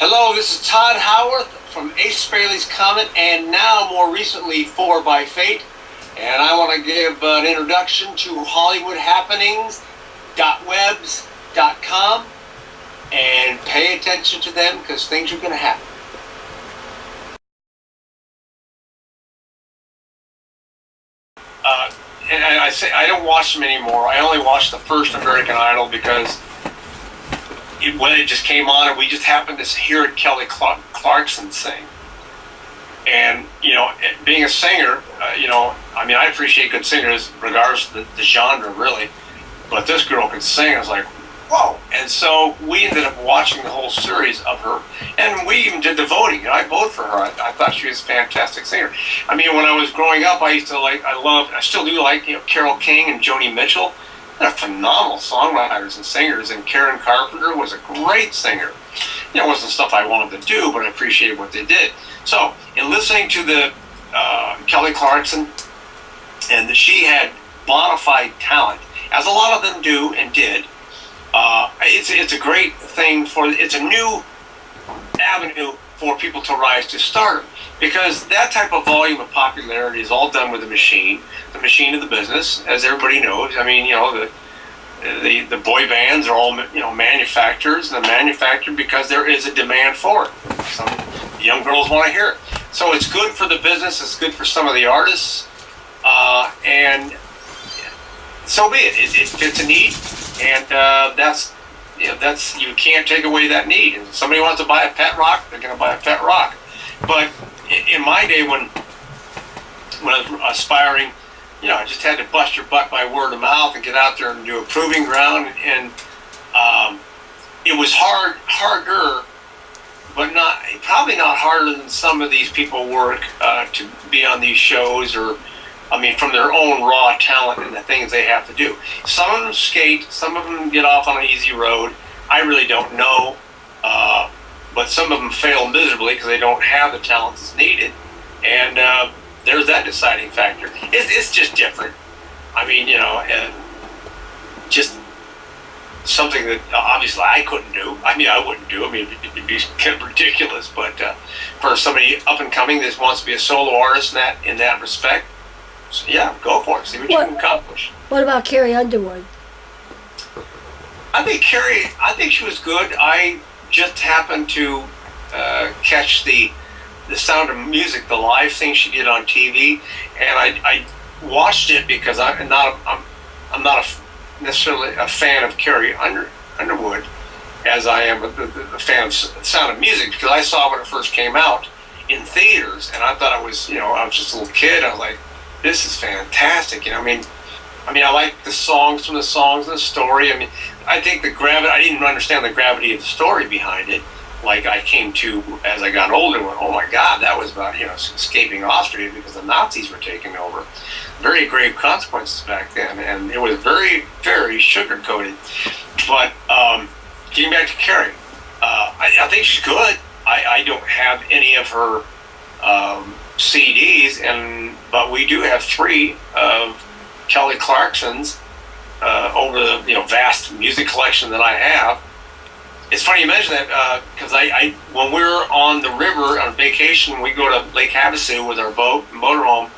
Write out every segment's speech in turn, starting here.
Hello, this is Tod Howarth from Ace Frehley's Comet, and now more recently 4 by Fate. And I want to give an introduction to HollywoodHappenings.webs.com and pay attention to them because things are going to happen. And I say I don't watch them anymore. I only watch the first American Idol because when it just came on and we just happened to hear Kelly Clarkson sing. And, being a singer, I appreciate good singers regardless of the genre, really. But this girl could sing. I was like, whoa. And so we ended up watching the whole series of her. And we even did the voting. And I voted for her. I thought she was a fantastic singer. I mean, when I was growing up, I still do like, Carole King and Joni Mitchell. They're phenomenal songwriters and singers. And Karen Carpenter was a great singer. It wasn't stuff I wanted to do, but I appreciated what they did. So, in listening to the Kelly Clarkson, and she had bona fide talent, as a lot of them do and did. It's a great thing it's a new avenue for people to rise to stardom, because that type of volume of popularity is all done with the machine of the business, as everybody knows. I mean, the boy bands are all manufacturers, and they're manufactured because there is a demand for it. Some young girls want to hear it, so it's good for the business. It's good for some of the artists, and so be it. It fits a need, and that's you can't take away that need. And if somebody wants to buy a pet rock, they're going to buy a pet rock. But in my day, when I was aspiring, I just had to bust your butt by word of mouth and get out there and do a proving ground, and it was harder, but probably not harder than some of these people work to be on these shows, or from their own raw talent and the things they have to do. Some of them skate, some of them get off on an easy road. I really don't know, but some of them fail miserably because they don't have the talent that's needed, and there's that deciding factor. It's just different. Just something that obviously I couldn't do. I wouldn't do. It'd be kind of ridiculous. But for somebody up and coming that wants to be a solo artist in that respect, so yeah, go for it. See what you can accomplish. What about Carrie Underwood? I think she was good. I just happened to catch the Sound of Music, the live thing she did on TV, and I watched it because I'm not necessarily a fan of Carrie Underwood as I am a fan of Sound of Music, because I saw it when it first came out in theaters, and I thought I was just a little kid. I was like, this is fantastic. I like the songs from the songs and the story. I think the gravity. I didn't understand the gravity of the story behind it. Like I came to as I got older, and went, oh my God, that was about escaping Austria because the Nazis were taking over. Very grave consequences back then, and it was very, very sugar coated. But getting back to Carrie, I think she's good. I don't have any of her CDs, but we do have 3 of Kelly Clarkson's over the vast music collection that I have. It's funny you mention that because when we're on the river on vacation, we go to Lake Havasu with our motorhome,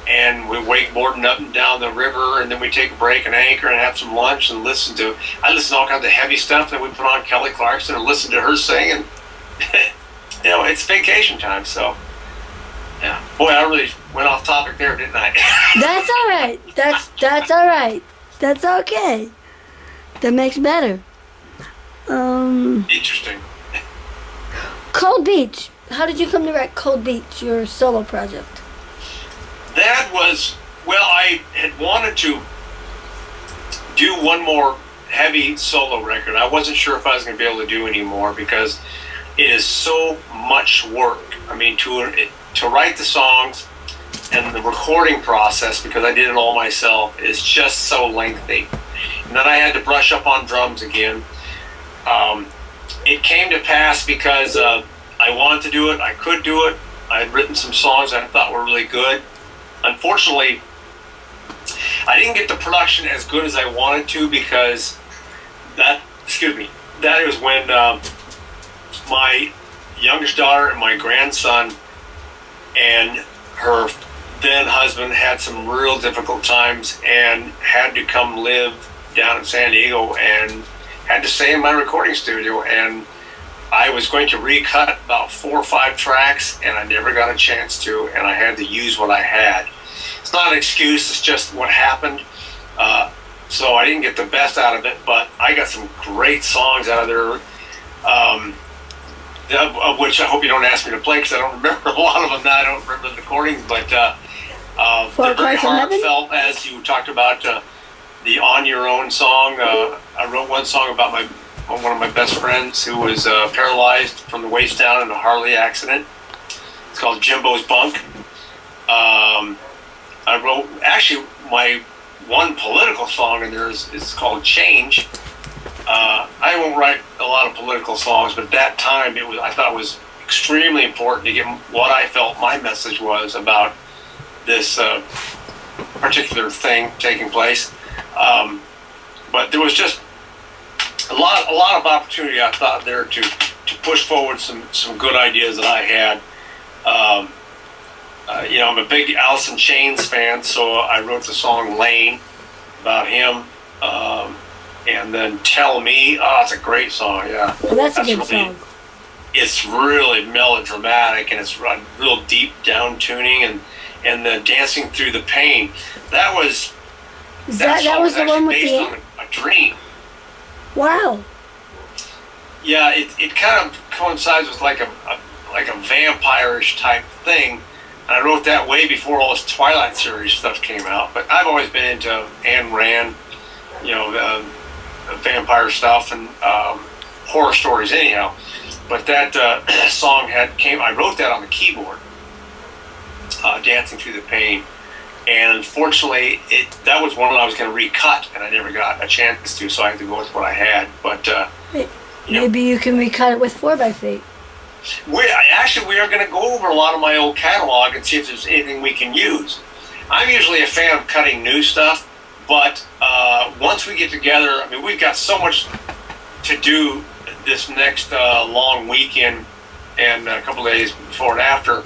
and we wakeboarding up and down the river, and then we take a break and anchor and have some lunch and I listen to all kinds of heavy stuff. Then we put on Kelly Clarkson and listen to her sing, and it's vacation time. So yeah, boy, I really went off topic there, didn't I? That's all right. That's all right. That's okay. That makes better. Interesting. Cold Beach. How did you come to write Cold Beach, your solo project? That was, I had wanted to do one more heavy solo record. I wasn't sure if I was going to be able to do any more because it is so much work. To write the songs and the recording process, because I did it all myself, is just so lengthy. And then I had to brush up on drums again. It came to pass because I wanted to do it. I could do it. I had written some songs that I thought were really good. Unfortunately, I didn't get the production as good as I wanted to, because that is when my youngest daughter and my grandson and her then husband had some real difficult times and had to come live down in San Diego and had to stay in my recording studio. And I was going to recut about 4 or 5 tracks, and I never got a chance to, and I had to use what I had. It's not an excuse, it's just what happened. So I didn't get the best out of it, but I got some great songs out of there, of which I hope you don't ask me to play, because I don't remember a lot of them now. I don't remember the recordings, but they're very heartfelt, as you talked about the On Your Own song. I wrote one song about one of my best friends who was paralyzed from the waist down in a Harley accident. It's called Jimbo's Bunk. I wrote, actually, my one political song in there is called Change. I won't write a lot of political songs, but at that time I thought it was extremely important to get what I felt my message was about this particular thing taking place. But there was just a lot of opportunity, I thought, there to push forward some good ideas that I had. I'm a big Alice in Chains fan, so I wrote the song Lane about him. And then Tell Me, it's a great song, yeah. Well, that's a good song. It's really melodramatic, and it's real deep down tuning, and the Dancing Through the Pain. That was that was the one with based on a dream. Wow. Yeah, it kind of coincides with like a vampire-ish type thing. And I wrote that way before all this Twilight series stuff came out. But I've always been into Ayn Rand, vampire stuff and horror stories anyhow. But that song I wrote that on the keyboard, Dancing Through the Pain. And unfortunately, that was one I was going to recut, and I never got a chance to, so I had to go with what I had. But maybe you can recut it with 4x8. We are going to go over a lot of my old catalog and see if there's anything we can use. I'm usually a fan of cutting new stuff, but once we get together, I mean, we've got so much to do this next long weekend and a couple days before and after.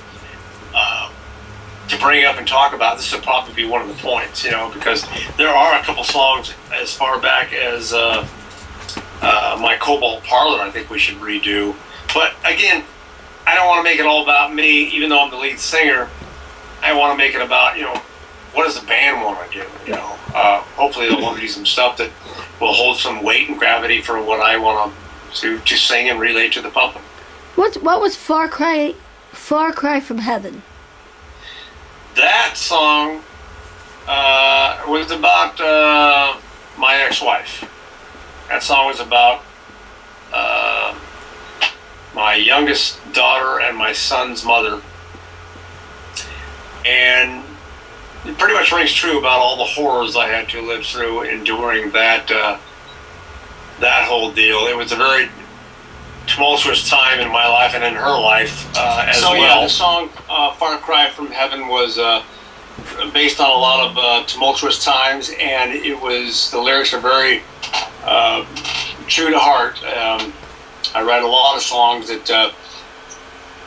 To bring up and talk about, this will probably be one of the points, because there are a couple songs as far back as my Cobalt Parlor I think we should redo. But again, I don't want to make it all about me, even though I'm the lead singer. I want to make it about, what does the band want to do, Hopefully they'll want to do some stuff that will hold some weight and gravity for what I want to sing and relay to the public. What was Far Cry from Heaven? That song was about my ex-wife. That song was about my youngest daughter and my son's mother. And it pretty much rings true about all the horrors I had to live through enduring that whole deal. It was a very tumultuous time in my life and in her life as well. Yeah, the song Far Cry from Heaven was based on a lot of tumultuous times, and the lyrics are very true to heart. I write a lot of songs that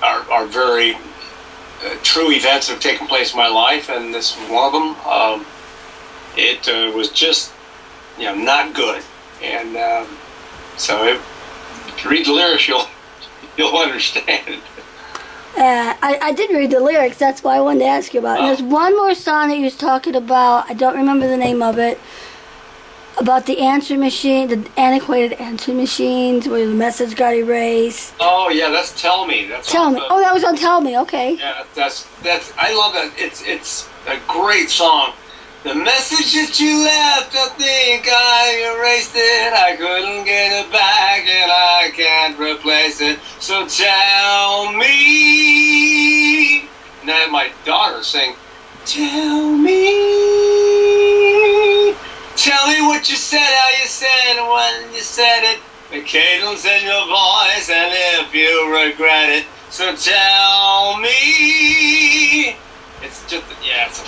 are very true events that have taken place in my life, and this was one of them. It was just, not good, and so if you read the lyrics, you'll understand. I did read the lyrics. That's why I wanted to ask you about it. And there's one more song that he was talking about. I don't remember the name of it. About the answer machine, the antiquated answer machines, where the message got erased. Oh yeah, that's Tell Me. Tell Me. That was on Tell Me. Okay. Yeah, that's. I love that. It's a great song. The message that you left, I think I erased it. I couldn't get it back, and I can't replace it. So tell me. Now my daughter sing, tell me. Tell me what you said, how you said it, when you said it. The cadence in your voice, and if you regret it. So tell me. It's just, it's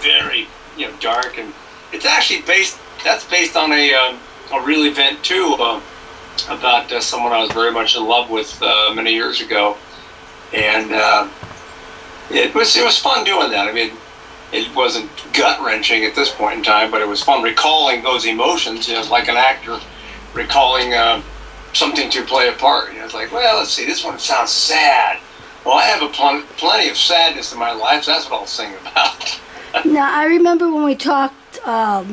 very, dark, and it's actually based on a real event too. about someone I was very much in love with many years ago, and it was fun doing that. I mean, it wasn't gut wrenching at this point in time, but it was fun recalling those emotions. You know, like an actor recalling something to play a part. You know, it's like, well, let's see, this one sounds sad. Well, I have plenty of sadness in my life, so that's what I'll sing about. Now, I remember when we talked about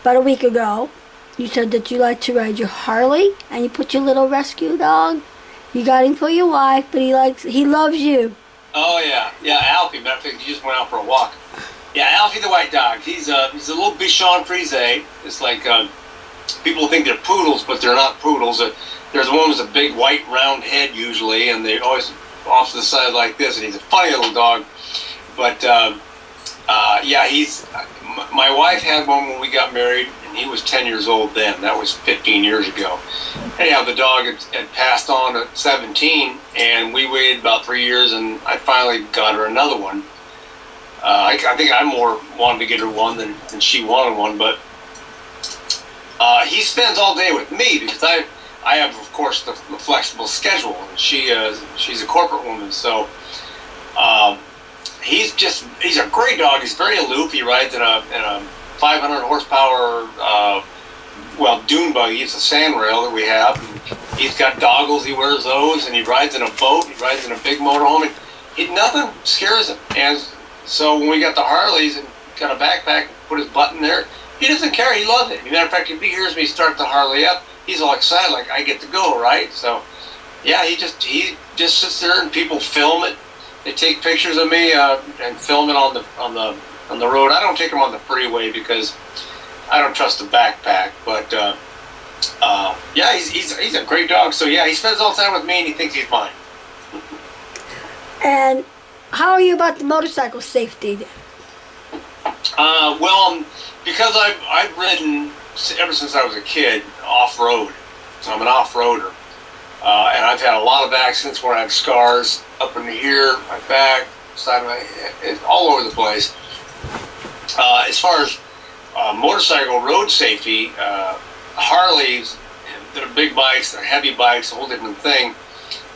a week ago, you said that you like to ride your Harley, and you put your little rescue dog. You got him for your wife, but he loves you. Oh yeah, Alfie. Matter of fact, he just went out for a walk. Yeah, Alfie the white dog. He's a little Bichon Frise. It's like people think they're poodles, but they're not poodles. There's one with a big white round head usually, and they're always off to the side like this. And he's a funny little dog. But yeah, my wife had one when we got married, and he was 10 years old then. That was 15 years ago. Anyhow, the dog had passed on at 17, and we waited about 3 years, and I finally got her another one. I think I more wanted to get her one than she wanted one, but he spends all day with me because I have, of course, the flexible schedule, and she's a corporate woman, so he's a great dog. He's very aloof. He rides in a 500 horsepower dune buggy. It's a sand rail that we have. And he's got goggles. He wears those, and he rides in a boat. He rides in a big motorhome. And nothing scares him. And so when we got the Harleys and got a backpack, put his butt in there, he doesn't care. He loves it. As a matter of fact, if he hears me start the Harley up, he's all excited, like I get to go, right? So yeah, he just sits there, and people film it. They take pictures of me and film it on the road. I don't take them on the freeway because I don't trust the backpack. But yeah, he's a great dog. So yeah, he spends all the time with me, and he thinks he's mine. And how are you about the motorcycle safety? Because I've ridden ever since I was a kid off-road. So I'm an off-roader. And I've had a lot of accidents where I have scars up in here, my back, side of my head, all over the place. As far as motorcycle road safety, Harleys, they're big bikes, they're heavy bikes, a whole different thing.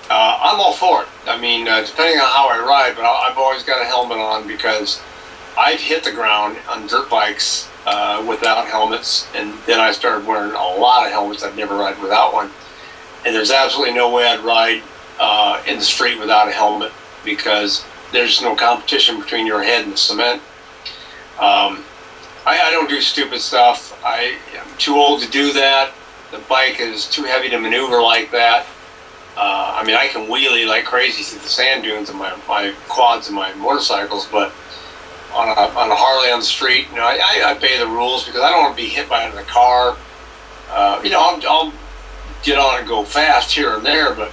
I'm all for it. I mean, depending on how I ride, but I've always got a helmet on because I've hit the ground on dirt bikes without helmets, and then I started wearing a lot of helmets. I'd never ride without one. And there's absolutely no way I'd ride in the street without a helmet because there's no competition between your head and the cement. I don't do stupid stuff. I'm too old to do that. The bike is too heavy to maneuver like that. I mean, I can wheelie like crazy through the sand dunes of my quads and my motorcycles, but on a Harley on the street, you know, I obey the rules because I don't want to be hit by another car. You know, I'll get on and go fast here and there, but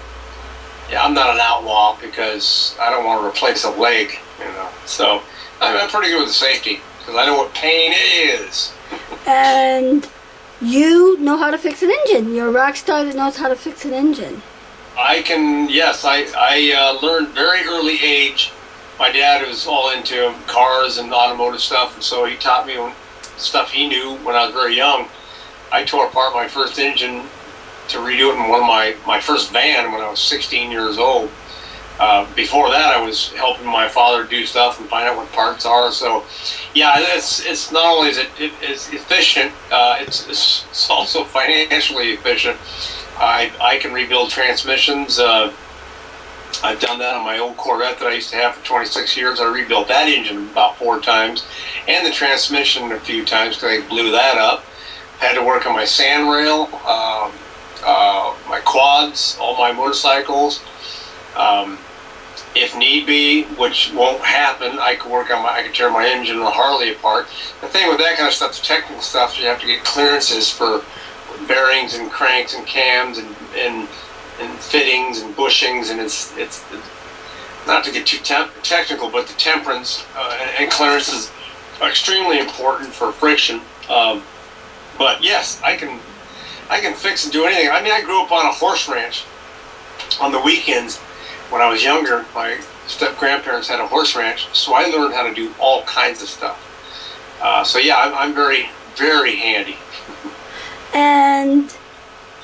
yeah, I'm not an outlaw because I don't want to replace a leg, you know. So I'm pretty good with the safety because I know what pain is. And you know how to fix an engine. You're a rock star that knows how to fix an engine. I can, yes. I learned very early age. My dad was all into cars and automotive stuff, and so he taught me stuff he knew when I was very young. I tore apart my first engine to redo it in one of my first van when I was 16 years old. Before that, I was helping my father do stuff and find out what parts are. So, yeah, it's not only is it's efficient, it's also financially efficient. I can rebuild transmissions. I've done that on my old Corvette that I used to have for 26 years. I rebuilt that engine about 4 times, and the transmission a few times because I blew that up. Had to work on my sand rail, my quads, all my motorcycles. If need be, which won't happen, I could tear my engine and the Harley apart. The thing with that kind of stuff, the technical stuff, you have to get clearances for bearings and cranks and cams and fittings and bushings, and it's not to get too technical, but the temperance and clearances are extremely important for friction. But yes, I can fix and do anything. I mean, I grew up on a horse ranch on the weekends. When I was younger, my step-grandparents had a horse ranch, so I learned how to do all kinds of stuff. So yeah, I'm very, very handy. And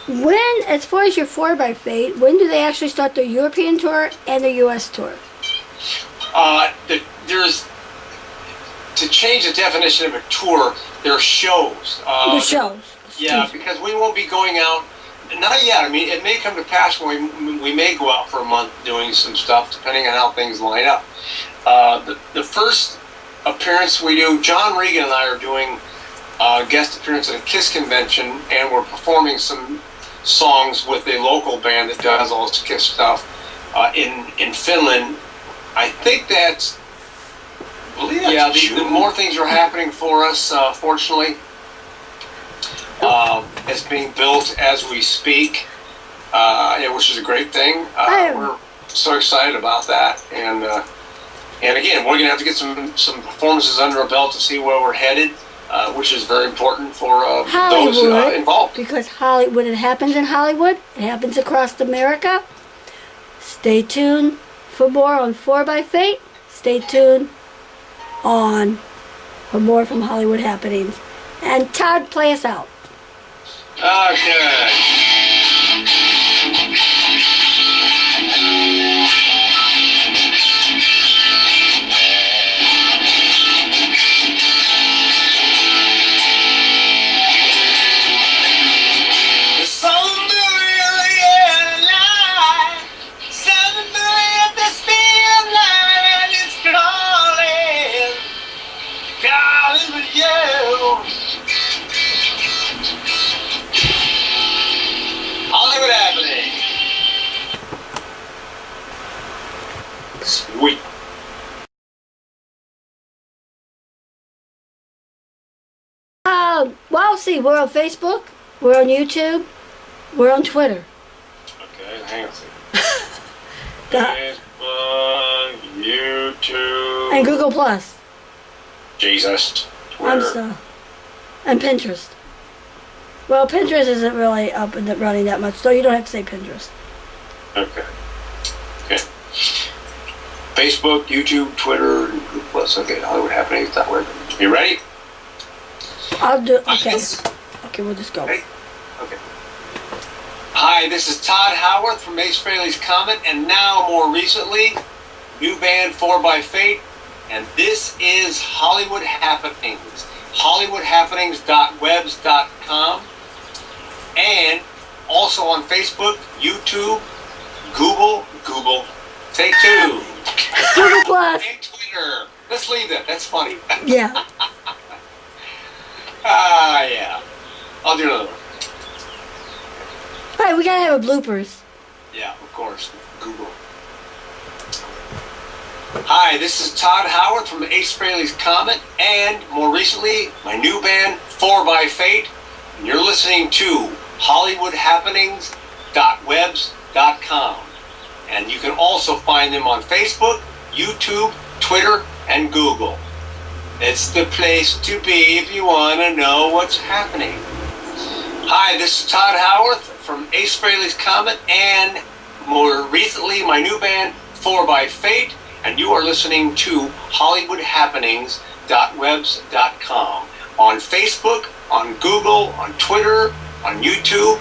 When, as far as your 4x8, when do they actually start their European tour and their U.S. tour? There's, to change the definition of a tour, there are shows. The shows. Yeah, Excuse me. because we won't be going out. Not yet. I mean, it may come to pass when we may go out for a month doing some stuff, depending on how things line up. The first appearance we do, John Regan and I are doing a guest appearance at a KISS convention, and we're performing some songs with a local band that does all this KISS stuff in Finland. I think that's. I believe that's the more things are happening for us, fortunately. It's being built as we speak, which is a great thing. We're so excited about that, and again, we're gonna have to get some performances under our belt to see where we're headed, which is very important for those involved. Because Hollywood, it happens in Hollywood, it happens across America. Stay tuned for more on 4x8. Stay tuned for more from Hollywood happenings. And Todd, play us out. Okay. Hollywood happening. Sweet. Well, see, we're on Facebook, we're on YouTube, we're on Twitter. Okay, hang on a second. Facebook, YouTube, And Google Plus. Jesus, Twitter. And Pinterest. Well, Pinterest isn't really up and running that much, so you don't have to say Pinterest. Okay. Facebook, YouTube, Twitter, and Google Plus. Okay, Hollywood happening. You ready? I'll do. Okay. Okay, we'll just go. Okay. Hi, this is Tod Howarth from Ace Frehley's Comet, and now more recently, new band 4x8, and this is Hollywood Happenings. HollywoodHappenings.webs.com, and also on Facebook, YouTube, Google. Take two. Google Plus. And Twitter. Let's leave that. That's funny. Yeah. Yeah. I'll do another one. All right, we gotta have a bloopers. Yeah, of course. Google. Hi, this is Tod Howarth from Ace Frehley's Comet, and more recently, my new band 4x8, and you're listening to HollywoodHappenings.webs.com. And you can also find them on Facebook, YouTube, Twitter, and Google. It's the place to be if you want to know what's happening. Hi, this is Tod Howarth from Ace Frehley's Comet, and more recently, my new band 4x8, and you are listening to HollywoodHappenings.webs.com on Facebook, on Google, on Twitter, on YouTube,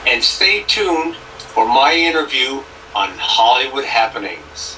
and stay tuned for my interview on Hollywood Happenings.